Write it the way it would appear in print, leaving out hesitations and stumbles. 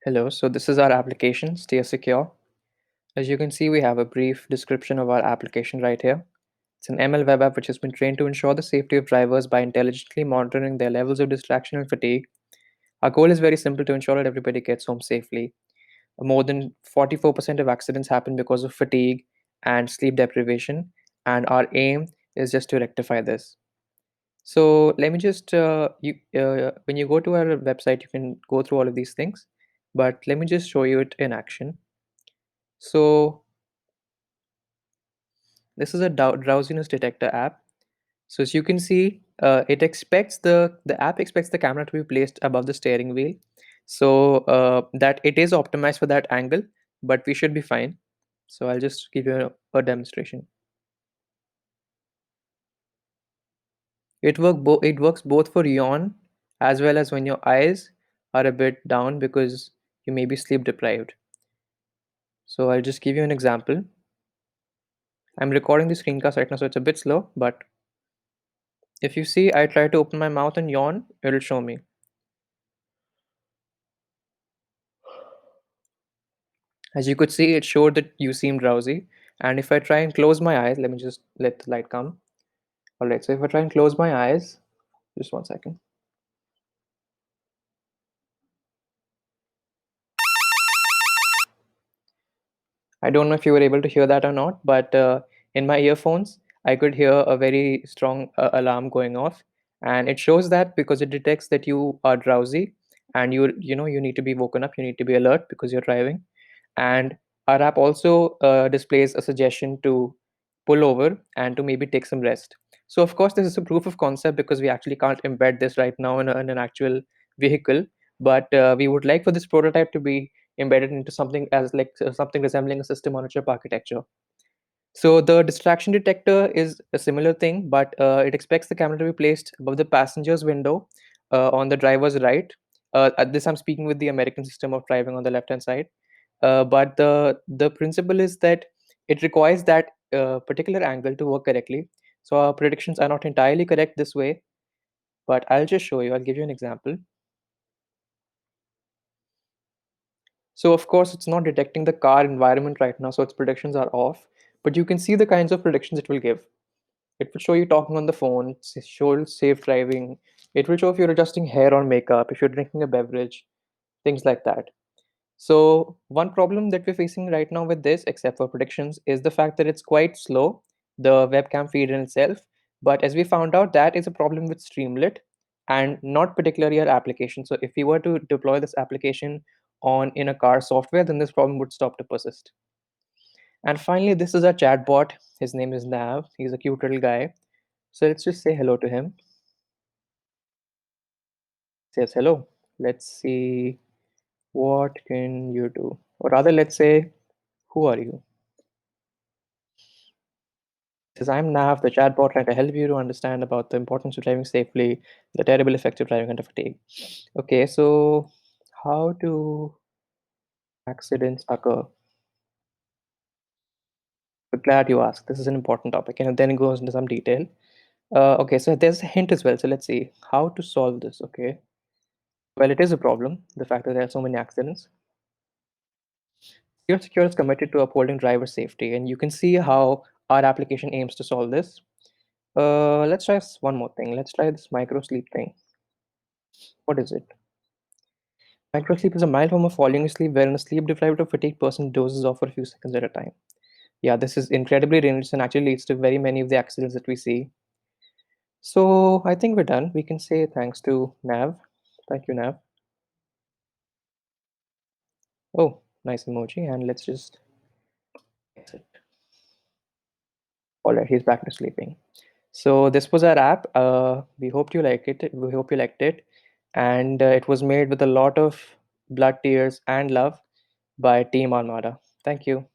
Hello, so this is our application, Stay Secure. As you can see, we have a brief description of our application right here. It's an ML web app which has been trained to ensure the safety of drivers by intelligently monitoring their levels of distraction and fatigue. Our goal is very simple to ensure that everybody gets home safely. More than 44% of accidents happen because of fatigue and sleep deprivation, and our aim is just to rectify this. So let me just when you go to our website, you can go through all of these things, but let me just show you it in action. So this is a drowsiness detector app. So as you can see, it expects the app expects the camera to be placed above the steering wheel, so that it is optimized for that angle, but we should be fine. So I'll just give you a demonstration. It works both for yawn as well as when your eyes are a bit down because you may be sleep deprived. So I'll just give you an example. I'm recording the screencast right now, so it's a bit slow, but if you see, I try to open my mouth and yawn, it'll show me. As you could see, it showed that you seem drowsy. And if I try and close my eyes, let me just let the light come. All right, so if I try and close my eyes, just 1 second. I don't know if you were able to hear that or not, but in my earphones, I could hear a very strong alarm going off, and it shows that because it detects that you are drowsy and you need to be woken up, you need to be alert because you're driving. And our app also displays a suggestion to pull over and to maybe take some rest. So of course, this is a proof of concept because we actually can't embed this right now in an actual vehicle, but we would like for this prototype to be embedded into something as like something resembling a system on a chip architecture. So the distraction detector is a similar thing, but it expects the camera to be placed above the passenger's window on the driver's right. At this, I'm speaking with the American system of driving on the left-hand side. But the principle is that it requires that particular angle to work correctly. So our predictions are not entirely correct this way, but I'll just show you. I'll give you an example. So of course, it's not detecting the car environment right now, so its predictions are off. But you can see the kinds of predictions it will give. It will show you talking on the phone, show safe driving. It will show if you're adjusting hair or makeup, if you're drinking a beverage, things like that. So one problem that we're facing right now with this, except for predictions, is the fact that it's quite slow, the webcam feed in itself. But as we found out, that is a problem with Streamlit and not particularly our application. So if we were to deploy this application on in a car software, then this problem would stop to persist. And finally, this is our chatbot. His name is Nav. He's a cute little guy. So let's just say hello to him. Says hello. Let's see, what can you do? Or rather, let's say, who are you? Says, I'm Nav, the chatbot trying to help you to understand about the importance of driving safely, the terrible effects of driving under fatigue. Okay, so how do accidents occur? But glad you asked. This is an important topic, and then it goes into some detail. Okay, so there's a hint as well. So let's see how to solve this. Okay, well, it is a problem, the fact that there are so many accidents. Secure Secure is committed to upholding driver safety, and you can see how our application aims to solve this. Let's try one more thing. Let's try this micro sleep thing. What is it? Microsleep is a mild form of falling asleep wherein a sleep deprived or fatigued person dozes off for a few seconds at a time. Yeah, this is incredibly dangerous and actually leads to very many of the accidents that we see. So I think we're done. We can say thanks to Nav. Thank you, Nav. Oh, nice emoji. And let's just exit. All right, he's back to sleeping. So this was our app. We hope you like it. We hope you liked it, and it was made with a lot of blood, tears, and love by Team Armada. Thank you.